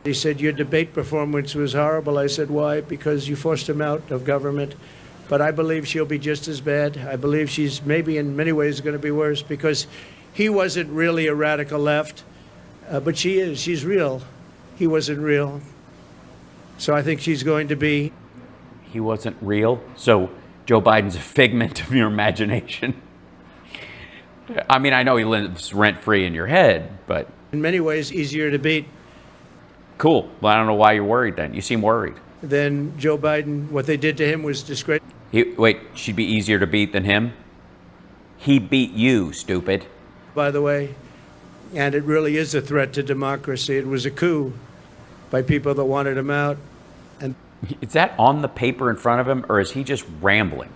He said, your debate performance was horrible. I said, why? Because you forced him out of government. But I believe she'll be just as bad. I believe she's maybe in many ways going to be worse because he wasn't really a radical left, but she is. She's real. He wasn't real. So I think she's going to be. He wasn't real? So Joe Biden's a figment of your imagination? I mean, I know he lives rent-free in your head, but... in many ways, easier to beat. Cool. Well, I don't know why you're worried then. You seem worried. Then Joe Biden, what they did to him was disgraceful. Wait, she'd be easier to beat than him? He beat you, stupid. By the way, and it really is a threat to democracy. It was a coup by people that wanted him out. And is that on the paper in front of him, or is he just rambling?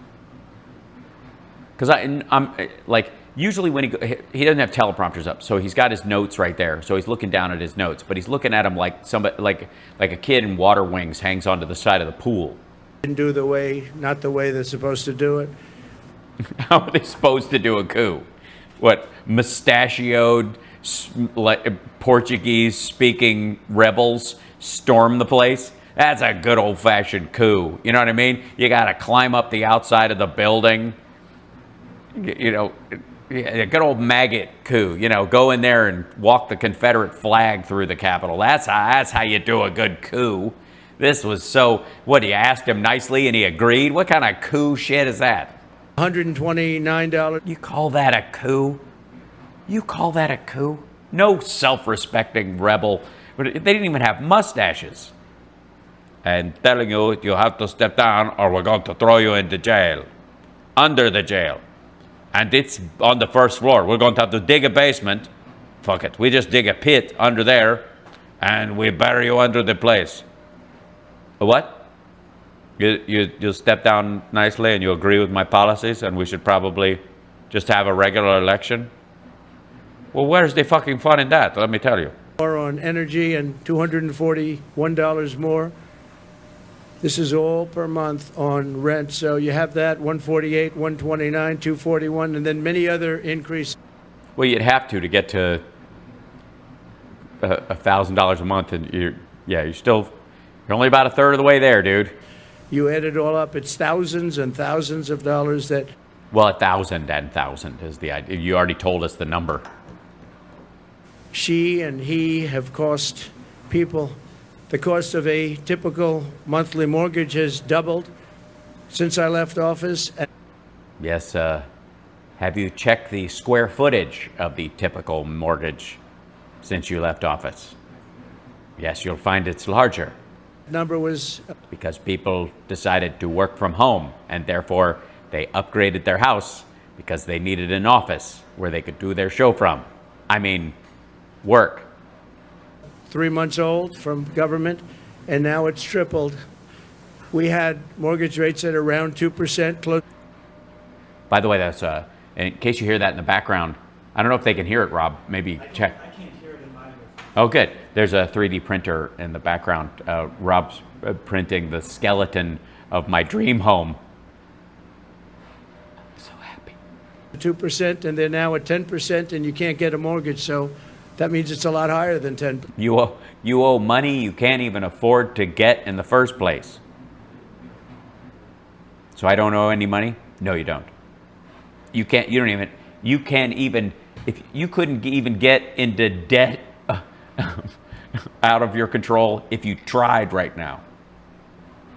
Because I'm like, usually when he doesn't have teleprompters up, so he's got his notes right there. So he's looking down at his notes, but he's looking at them like somebody, like a kid in Water Wings hangs onto the side of the pool. didn't do not the way they're supposed to do it. How are they supposed to do a coup? What, mustachioed, Portuguese-speaking rebels storm the place? That's a good old-fashioned coup. You know what I mean? You got to climb up the outside of the building. You know, a good old maggot coup. You know, go in there and walk the Confederate flag through the Capitol. That's how you do a good coup. This was so, what, you asked him nicely and he agreed? What kind of coup shit is that? $129. You call that a coup? You call that a coup? No self-respecting rebel. They didn't even have mustaches. And telling you, you have to step down or we're going to throw you into jail. Under the jail. And it's on the first floor. We're going to have to dig a basement. Fuck it. We just dig a pit under there and we bury you under the place. What? You step down nicely and you agree with my policies and we should probably just have a regular election? Well, where's the fucking fun in that? Let me tell you. More on energy and $241 more. This is all per month on rent. So you have that, 148, 129, 241, and then many other increases. Well, you'd have to get to $1,000 a month, and you're only about a third of the way there, dude. You add it all up, it's thousands and thousands of dollars that... Well, 1,000 and 1,000 is the idea. You already told us the number. She and he have cost people. The cost of a typical monthly mortgage has doubled since I left office. Yes, have you checked the square footage of the typical mortgage since you left office? Yes, you'll find it's larger. Number was... because people decided to work from home and therefore they upgraded their house because they needed an office where they could do their show from. I mean, work. 3 months old from government, and now it's tripled. We had mortgage rates at around 2%. Close. By the way, that's in case you hear that in the background, I don't know if they can hear it, Rob. Maybe check. I can't hear it in my ear. Oh, good. There's a 3D printer in the background. Rob's printing the skeleton of my dream home. I'm so happy. 2%, and they're now at 10%, and you can't get a mortgage, so that means it's a lot higher than 10%. You owe money you can't even afford to get in the first place. So I don't owe any money? No, you don't. You can't even, if you couldn't even get into debt out of your control if you tried right now.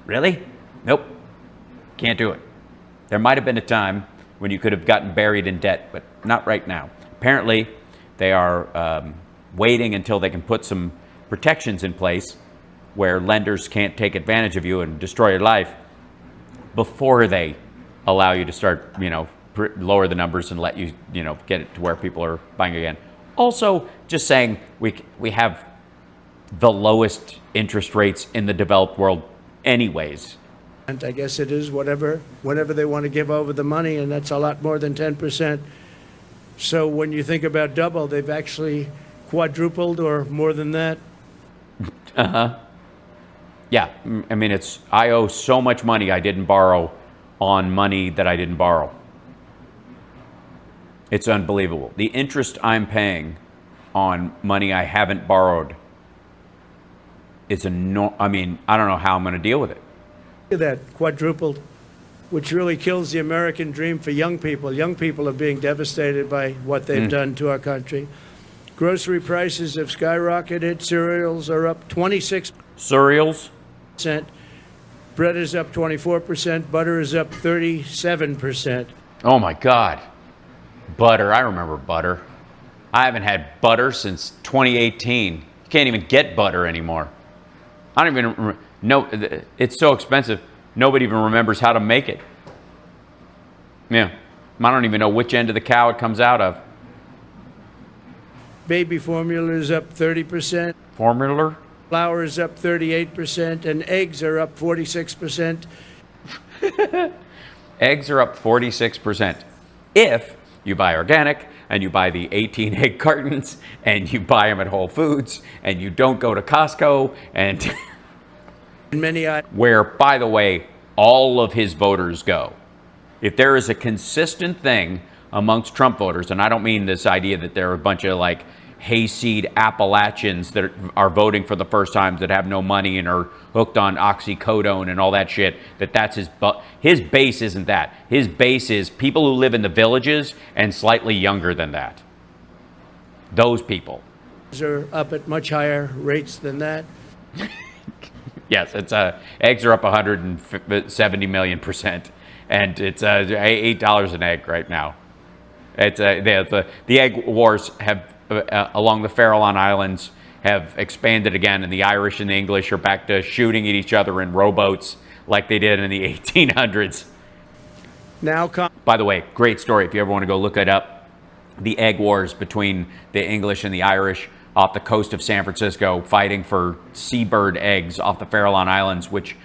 Really? Nope. Can't do it. There might have been a time when you could have gotten buried in debt, but not right now. Apparently, they are waiting until they can put some protections in place where lenders can't take advantage of you and destroy your life before they allow you to start, lower the numbers and let you, get it to where people are buying again. Also, just saying we have the lowest interest rates in the developed world anyways. And I guess it is whenever they want to give over the money, and that's a lot more than 10%. So when you think about double, they've actually quadrupled or more than that. Uh-huh. Yeah, I mean, I owe so much money I didn't borrow on money that I didn't borrow. It's unbelievable. The interest I'm paying on money I haven't borrowed It's I mean, I don't know how I'm going to deal with it. That quadrupled, which really kills the American dream for young people. Young people are being devastated by what they've done to our country. Grocery prices have skyrocketed. Cereals are up 26%. Cereals? Bread is up 24%. Butter is up 37%. Oh my God. Butter. I remember butter. I haven't had butter since 2018. You can't even get butter anymore. I don't even know. It's so expensive. Nobody even remembers how to make it. Yeah. I don't even know which end of the cow it comes out of. Baby formula is up 30%. Formula? Flour is up 38%, and eggs are up 46%. Eggs are up 46%. If you buy organic and you buy the 18 egg cartons and you buy them at Whole Foods and you don't go to Costco and where, by the way, all of his voters go. If there is a consistent thing amongst Trump voters, and I don't mean this idea that there are a bunch of like hayseed Appalachians that are voting for the first time that have no money and are hooked on oxycodone and all that shit, that's his base isn't that. His base is people who live in the villages and slightly younger than that. Those people are up at much higher rates than that. Yes, it's eggs are up 170 million %, and it's $8 an egg right now. It's the egg wars have along the Farallon Islands have expanded again, and the Irish and the English are back to shooting at each other in rowboats like they did in the 1800s. By the way, great story. If you ever want to go look it up, the egg wars between the English and the Irish off the coast of San Francisco, fighting for seabird eggs off the Farallon Islands, which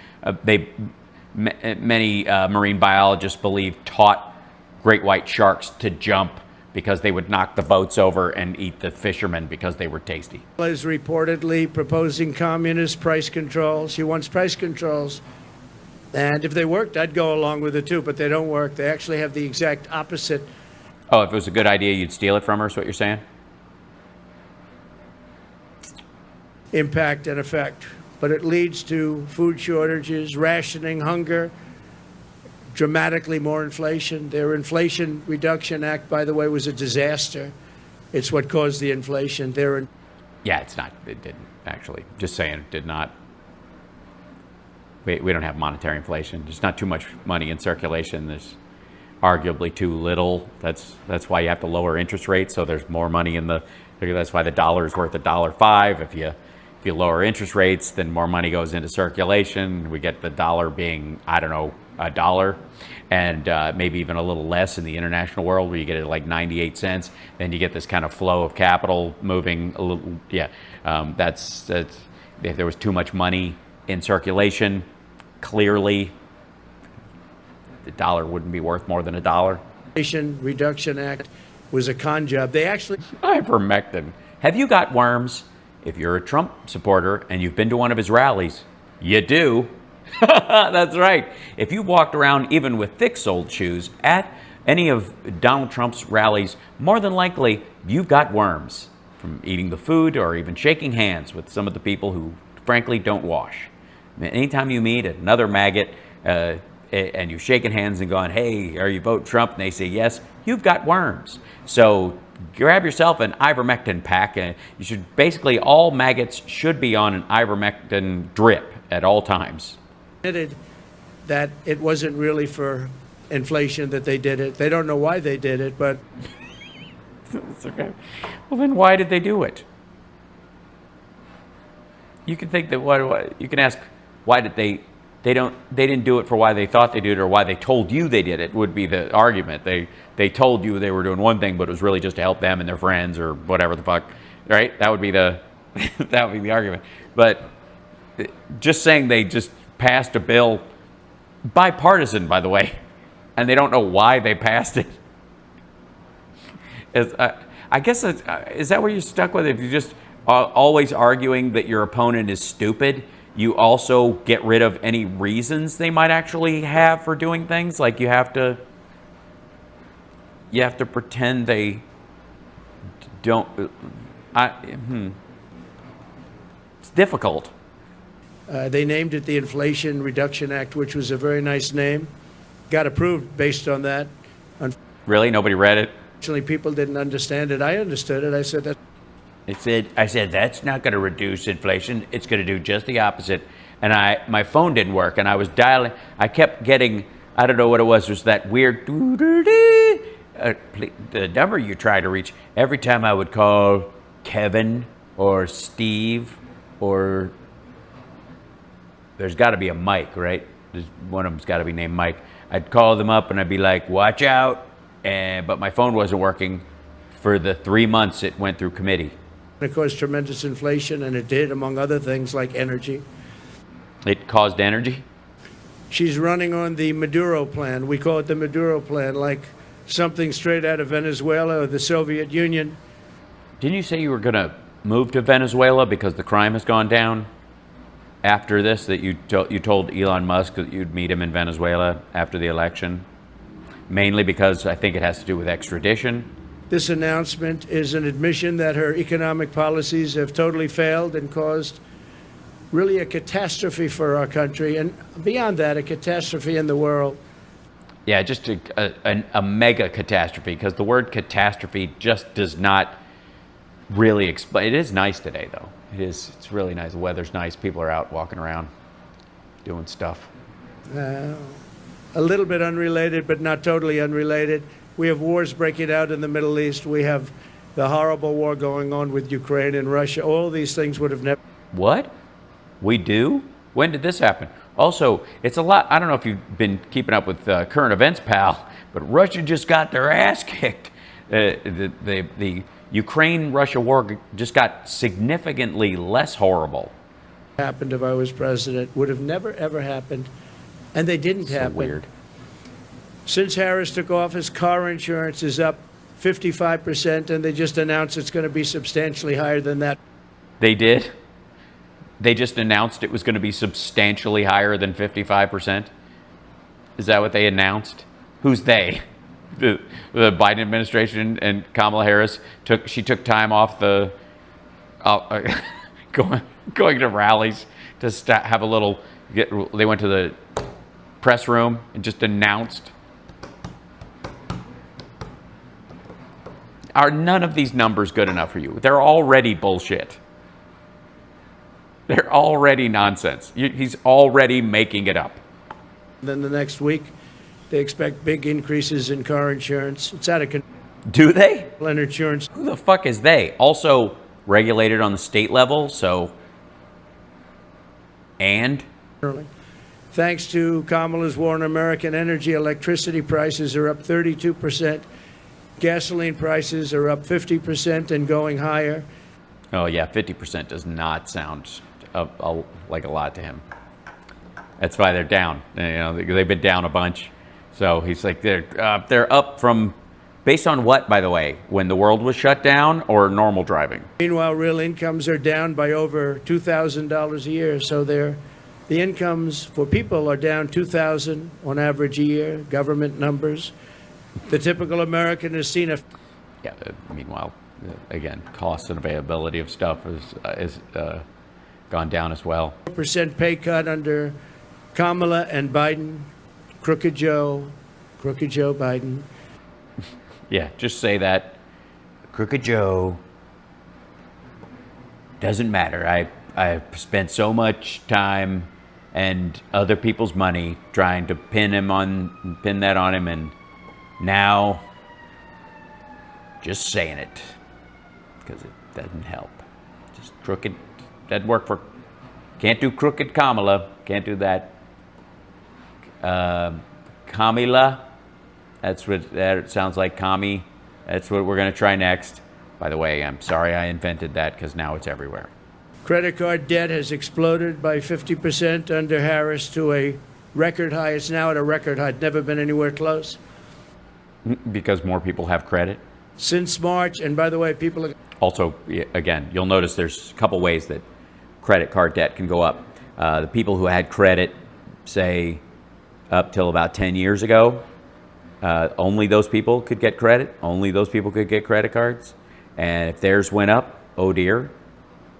many marine biologists believe taught great white sharks to jump because they would knock the boats over and eat the fishermen because they were tasty. Is reportedly proposing communist price controls. She wants price controls. And if they worked, I'd go along with it too, but they don't work. They actually have the exact opposite. Oh, if it was a good idea, you'd steal it from her, is what you're saying? Impact and effect. But it leads to food shortages, rationing, hunger, dramatically more inflation. Their Inflation Reduction Act, by the way, was a disaster. It's what caused the inflation. Yeah, it's not. It didn't, actually. Just saying, it did not. We don't have monetary inflation. There's not too much money in circulation. There's arguably too little. That's why you have to lower interest rates, so there's more money in the. That's why the dollar is worth $1.05. If you lower interest rates, then more money goes into circulation. We get the dollar being, I don't know, $1, and maybe even a little less in the international world where you get it like 98 cents. Then you get this kind of flow of capital moving a little. Yeah, that's if there was too much money in circulation, clearly the dollar wouldn't be worth more than $1. Inflation Reduction Act was a con job. They actually. Ivermectin. Have you got worms? If you're a Trump supporter and you've been to one of his rallies, you do. That's right. If you walked around even with thick-soled shoes at any of Donald Trump's rallies, more than likely you've got worms from eating the food or even shaking hands with some of the people who frankly don't wash. Anytime you meet another maggot and you're shaking hands and going, hey, are you voting Trump? And they say yes, you've got worms. So grab yourself an ivermectin pack. And you should basically, all maggots should be on an ivermectin drip at all times. Admitted that it wasn't really for inflation that they did it. They don't know why they did it, but. It's okay. Well, then why did they do it? You can think that you can ask, why did they didn't do it for why they thought they did it or why they told you they did it would be the argument. They told you they were doing one thing, but it was really just to help them and their friends or whatever the fuck, right? That would be the that would be the argument. But just saying they just passed a bill, bipartisan, by the way, and they don't know why they passed it. I guess is that where you're stuck with it? If you're just always arguing that your opponent is stupid, you also get rid of any reasons they might actually have for doing things. Like you have to pretend they don't. It's difficult. They named it the Inflation Reduction Act, which was a very nice name. Got approved based on that. Really? Nobody read it? Unfortunately, people didn't understand it. I understood it. I said that. I said, that's not going to reduce inflation. It's going to do just the opposite. And my phone didn't work, and I was dialing. I kept getting, I don't know what it was that weird, the number you try to reach. Every time I would call Kevin or Steve, or there's got to be a Mike, right? One of them's got to be named Mike. I'd call them up, and I'd be like, watch out. But my phone wasn't working for the 3 months it went through committee. It caused tremendous inflation, and it did, among other things, like energy. It caused energy? She's running on the Maduro plan. We call it the Maduro plan, like something straight out of Venezuela or the Soviet Union. Didn't you say you were going to move to Venezuela because the crime has gone down? After this, that you told Elon Musk that you'd meet him in Venezuela after the election? Mainly because I think it has to do with extradition. This announcement is an admission that her economic policies have totally failed and caused really a catastrophe for our country, and beyond that, a catastrophe in the world. Yeah, just a mega catastrophe, because the word catastrophe just does not really explain. It is nice today, though. It is. It's really nice. The weather's nice. People are out walking around doing stuff. A little bit unrelated, but not totally unrelated. We have wars breaking out in the Middle East. We have the horrible war going on with Ukraine and Russia. All these things would have never... What? We do? When did this happen? Also, it's a lot. I don't know if you've been keeping up with current events, pal, but Russia just got their ass kicked. The Ukraine-Russia war just got significantly less horrible. Happened if I was president. Would have never, ever happened. And they didn't happen. Weird. Since Harris took office, car insurance is up 55%, and they just announced it's going to be substantially higher than that. They did? They just announced it was going to be substantially higher than 55%? Is that what they announced? Who's they? The Biden administration and Kamala Harris took time off the going to rallies to have a little. They went to the press room and just announced. Are none of these numbers good enough for you? They're already bullshit. They're already nonsense. He's already making it up. Then the next week, they expect big increases in car insurance. It's out of control. Do they? Insurance. Who the fuck is they? Also regulated on the state level, so... And? Thanks to Kamala's war on American energy, electricity prices are up 32%. Gasoline prices are up 50% and going higher. Oh, yeah, 50% does not sound like a lot to him. That's why they're down. You know, they've been down a bunch. So he's like, they're up from, based on what, by the way, when the world was shut down or normal driving? Meanwhile, real incomes are down by over $2,000 a year. So the incomes for people are down $2,000 on average a year, government numbers. The typical American has seen a... Yeah, meanwhile, again, cost and availability of stuff is gone down as well. 4% pay cut under Kamala and Biden. Crooked Joe Biden. Yeah, just say that. Crooked Joe. Doesn't matter. I spent so much time and other people's money trying to pin that on him, and now just saying it because it doesn't help. Just crooked doesn't work for. Can't do crooked Kamala. Can't do that. Kamila. That's what that sounds like. Kami. That's what we're going to try next. By the way, I'm sorry I invented that because now it's everywhere. Credit card debt has exploded by 50% under Harris to a record high. It's now at a record high. It's never been anywhere close. Because more people have credit? Since March, and by the way, people are... Also, again, you'll notice there's a couple ways that credit card debt can go up. The people who had credit, say, up till about 10 years ago, only those people could get credit. Only those people could get credit cards. And if theirs went up, oh dear,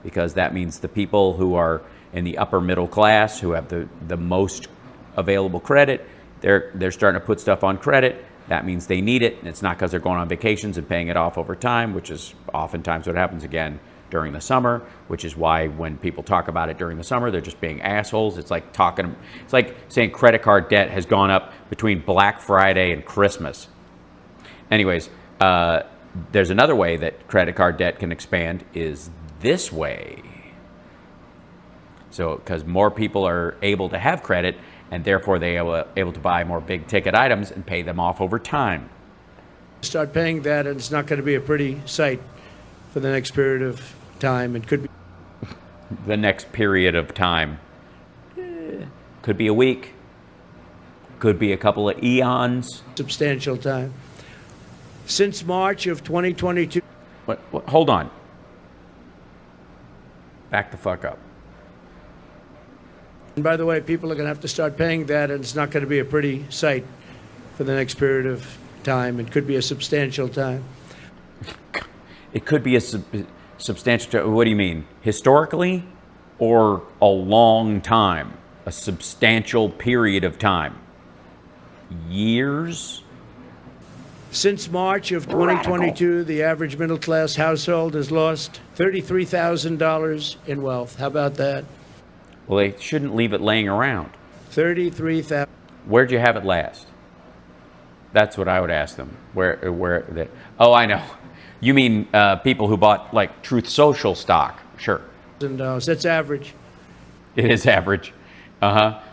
because that means the people who are in the upper middle class who have the most available credit. They're starting to put stuff on credit. That means they need it. And it's not because they're going on vacations and paying it off over time, which is oftentimes what happens again during the summer, which is why when people talk about it during the summer, they're just being assholes. It's like saying credit card debt has gone up between Black Friday and Christmas. Anyways, there's another way that credit card debt can expand is this way. So, because more people are able to have credit, and therefore they are able to buy more big ticket items and pay them off over time. Start paying that, and it's not going to be a pretty sight for the next period of time. It could be the next period of time. Could be a week. Could be a couple of eons. substantial time. Since March of 2022. What, hold on. Back the fuck up. And by the way, people are going to have to start paying that, and it's not going to be a pretty sight for the next period of time. It could be a substantial time. It could be a substantial. What do you mean? Historically, or a long time? A substantial period of time? Years? Since March of 2022, the average middle-class household has lost $33,000 in wealth. How about that? Well, they shouldn't leave it laying around. $33,000. Where'd you have it last? That's what I would ask them. Oh, I know. You mean people who bought like Truth Social stock? Sure. That's average. It is average.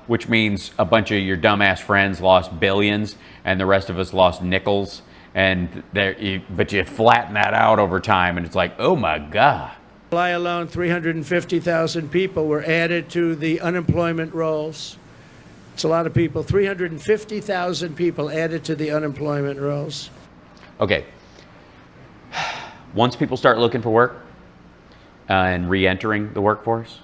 Which means a bunch of your dumbass friends lost billions, and the rest of us lost nickels. But you flatten that out over time, and it's like, oh my God. July alone, 350,000 people were added to the unemployment rolls. It's a lot of people. 350,000 people added to the unemployment rolls. Okay. Once people start looking for work and re-entering the workforce,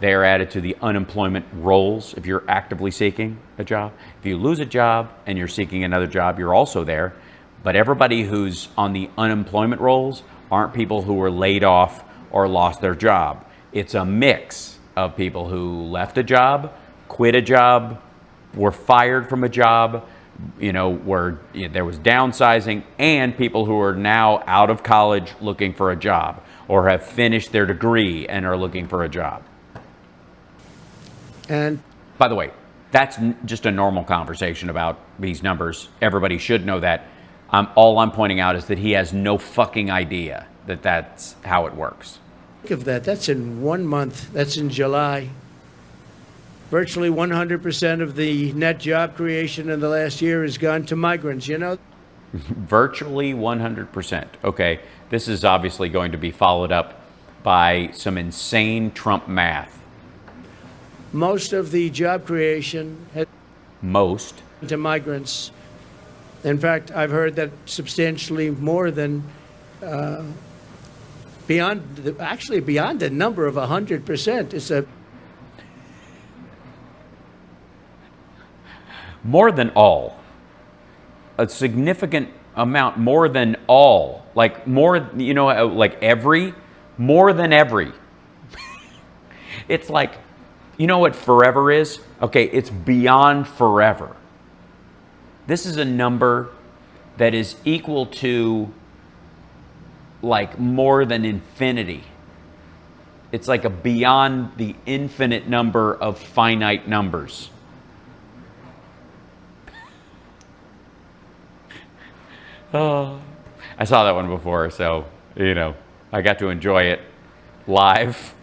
they are added to the unemployment rolls if you're actively seeking a job. If you lose a job and you're seeking another job, you're also there. But everybody who's on the unemployment rolls aren't people who were laid off or lost their job. It's a mix of people who left a job, quit a job, were fired from a job, there was downsizing, and people who are now out of college looking for a job or have finished their degree and are looking for a job. And by the way, that's just a normal conversation about these numbers. Everybody should know that. All I'm pointing out is that he has no fucking idea that that's how it works. think of that. That's in 1 month. That's in July. Virtually 100% of the net job creation in the last year has gone to migrants, Virtually 100%. Okay, this is obviously going to be followed up by some insane Trump math. Most of the job creation has Most. gone to migrants. In fact, I've heard that substantially more than beyond the number of 100%. It's a More than all. A significant amount, more than all. Like more, like every, more than every. It's like, you know what forever is? Okay, it's beyond forever. This is a number that is equal to like more than infinity. It's like a beyond the infinite number of finite numbers. Oh, I saw that one before, so, I got to enjoy it live.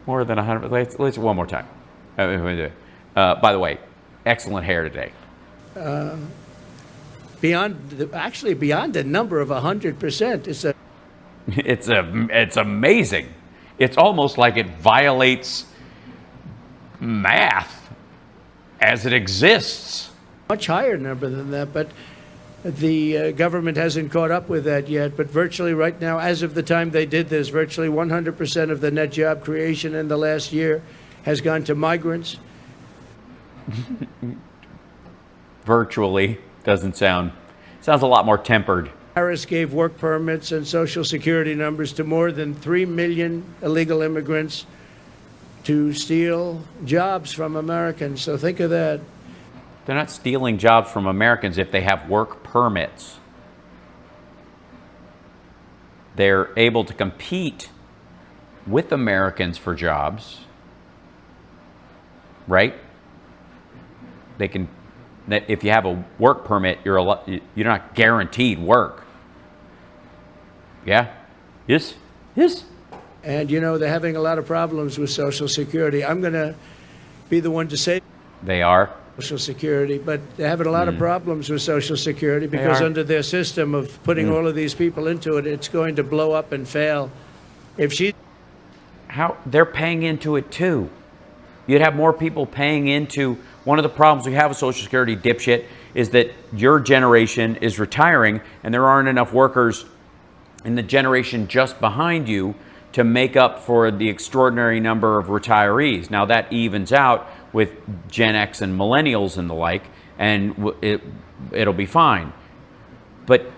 More than 100. Let's one more time. By the way, excellent hair today. beyond the number of 100%. It's amazing. It's almost like it violates math as it exists. Much higher number than that, but the government hasn't caught up with that yet. But virtually right now, as of the time they did this, virtually 100% of the net job creation in the last year has gone to migrants. Virtually sounds a lot more tempered Harris gave work permits and Social Security numbers to more than 3 million illegal immigrants to steal jobs from Americans. So think of that. They're not stealing jobs from Americans if they have work permits. They're able to compete with Americans for jobs, right? They can, if you have a work permit, you're not guaranteed work. Yeah? Yes? Yes? And, you know, they're having a lot of problems with Social Security. I'm going to be the one to say They are. Social Security, but they're having a lot of problems with Social Security because are. under their system of putting all of these people into it, it's going to blow up and fail. If she... How they're paying into it too. You'd have more people paying into. One of the problems we have with Social Security, dipshit, is that your generation is retiring and there aren't enough workers in the generation just behind you to make up for the extraordinary number of retirees. Now that evens out with Gen X and millennials and the like, and it'll be fine. But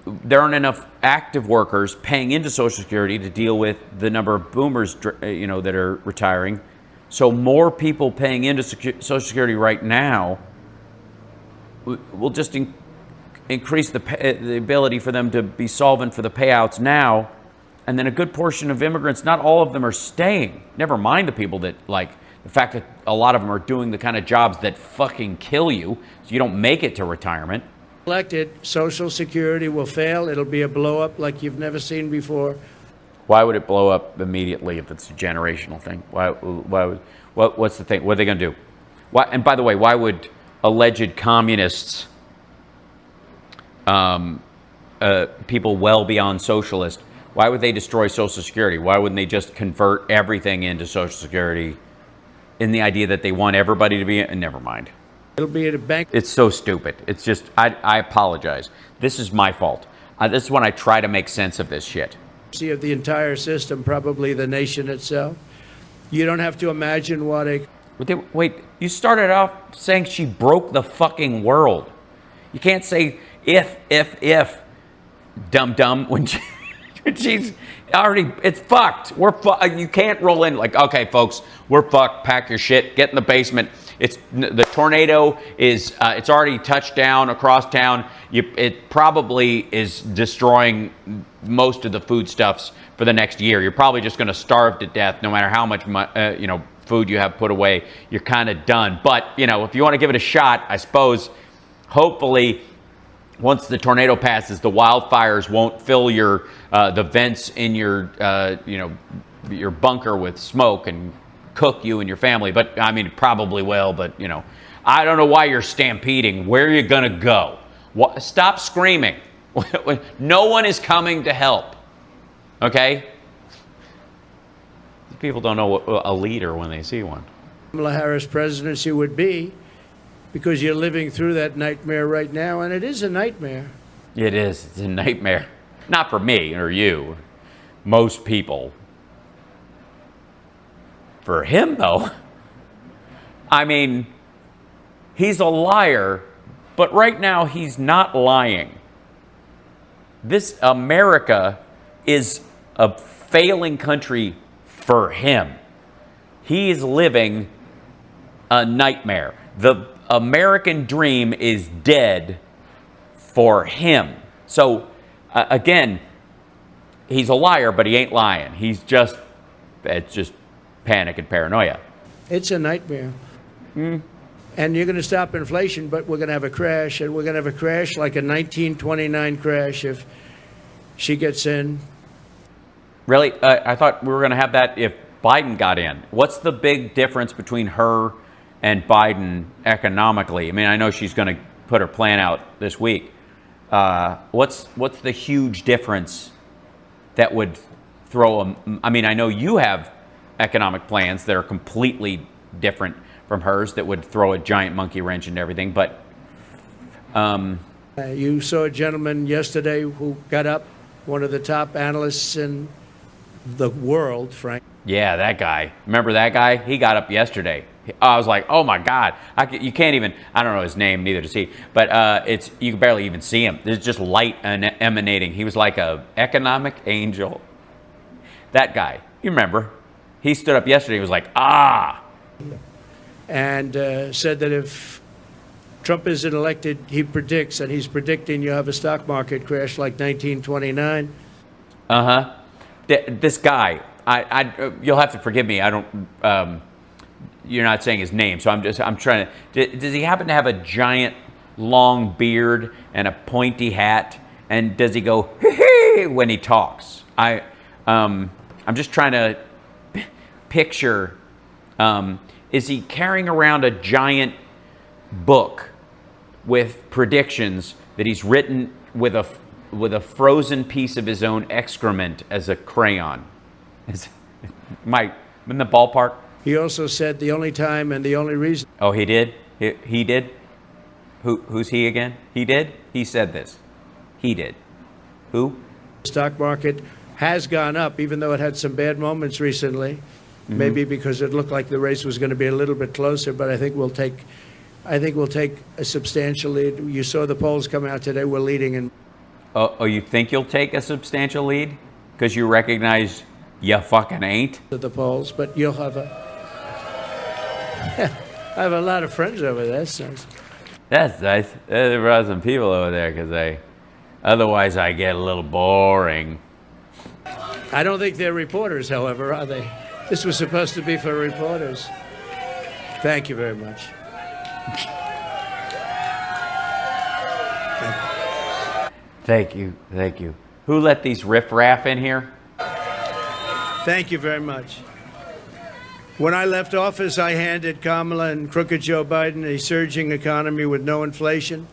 there aren't enough active workers paying into Social Security to deal with the number of boomers, you know, that are retiring. So more people paying into Social Security right now will just increase the ability for them to be solvent for the payouts now. And then a good portion of immigrants, not all of them are staying. Never mind the people that, like, the fact that a lot of them are doing the kind of jobs that fucking kill you, so you don't make it to retirement. Elected, Social Security will fail. It'll be a blow up like you've never seen before. Why would it blow up immediately if it's a generational thing? What's the thing? What are they going to do? Why? And by the way, why would alleged communists, people well beyond socialist, why would they destroy Social Security? Why wouldn't they just convert everything into Social Security in the idea that they want everybody to be? Never mind. It'll be at a bank. It's so stupid. It's just, I apologize. This is my fault. This is when I try to make sense of this shit. Of the entire system, probably the nation itself. You don't have to imagine what a... Wait, you started off saying she broke the fucking world. You can't say if, dum-dum, when she's already, it's fucked. You can't roll in like, okay, folks, we're fucked, pack your shit, get in the basement. The tornado is, it's already touched down across town. It probably is destroying most of the foodstuffs for the next year. You're probably just going to starve to death, no matter how much, food you have put away. You're kind of done. But, if you want to give it a shot, I suppose, hopefully, once the tornado passes, the wildfires won't fill the vents in your bunker with smoke and cook you and your family. But I mean, it probably will. But I don't know why you're stampeding. Where are you gonna go? Stop screaming. No one is coming to help. Okay? People don't know a leader when they see one. Kamala Harris presidency would be, because you're living through that nightmare right now, and it is a nightmare. It is. It's a nightmare. Not for me or you. Most people. For him, though, I mean, he's a liar, but right now he's not lying. This America is a failing country for him. He is living a nightmare. The American dream is dead for him. So, again, he's a liar, but he ain't lying. It's just panic and paranoia. It's a nightmare. And you're going to stop inflation, but we're going to have a crash, and we're going to have a crash like a 1929 crash if she gets in. Really? I thought we were going to have that if Biden got in. What's the big difference between her and Biden economically? I mean, I know she's going to put her plan out this week. What's the huge difference that would throw I mean, I know you have economic plans that are completely different from hers that would throw a giant monkey wrench into everything, but you saw a gentleman yesterday who got up, one of the top analysts in the world, Frank. Yeah, that guy. Remember that guy? He got up yesterday. I was like, oh my God, you can't even, I don't know his name, neither does he, but you can barely even see him. There's just light emanating. He was like a economic angel. That guy, you remember, he stood up yesterday, he was like, and said that if Trump isn't elected, he predicts, and he's predicting you have a stock market crash like 1929. This guy, you'll have to forgive me, I don't, you're not saying his name, so I'm trying to, does he happen to have a giant long beard and a pointy hat, and does he go hee when he talks? I'm just trying to picture, is he carrying around a giant book with predictions that he's written with a frozen piece of his own excrement as a crayon? Mike, in the ballpark? He also said the only time and the only reason. Oh, he did? He did? Who's he again? He did? He said this. He did. Who? The stock market has gone up, even though it had some bad moments recently. Mm-hmm. Maybe because it looked like the race was going to be a little bit closer, but I think we'll take a substantial lead. You saw the polls come out today. We're leading in. Oh, you think you'll take a substantial lead? Because you recognize you fucking ain't? The polls, but you'll have I have a lot of friends over there. So. That's nice. There brought some people over there because otherwise I get a little boring. I don't think they're reporters, however, are they? This was supposed to be for reporters. Thank you very much. Thank you. Thank you. Who let these riffraff in here? Thank you very much. When I left office, I handed Kamala and crooked Joe Biden a surging economy with no inflation.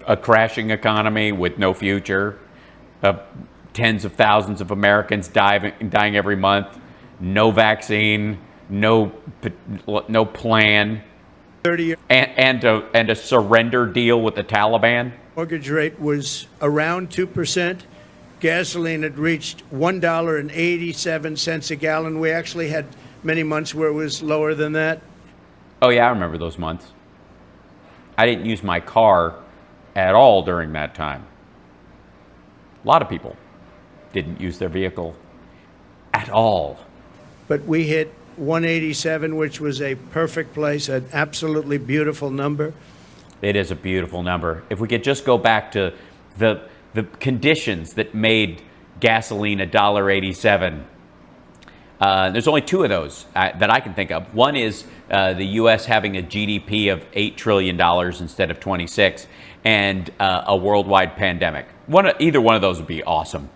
A crashing economy with no future. Tens of thousands of Americans dying every month. No vaccine. No plan. 30-year and a surrender deal with the Taliban. Mortgage rate was around 2%. Gasoline had reached $1.87 a gallon. We actually had many months where it was lower than that. Oh, yeah, I remember those months. I didn't use my car at all during that time. A lot of people didn't use their vehicle at all. But we hit 187, which was a perfect place, an absolutely beautiful number. It is a beautiful number. If we could just go back to the conditions that made gasoline $1.87. There's only two of those that I can think of. One is the U.S. having a GDP of $8 trillion instead of 26, and a worldwide pandemic. Either one of those would be awesome.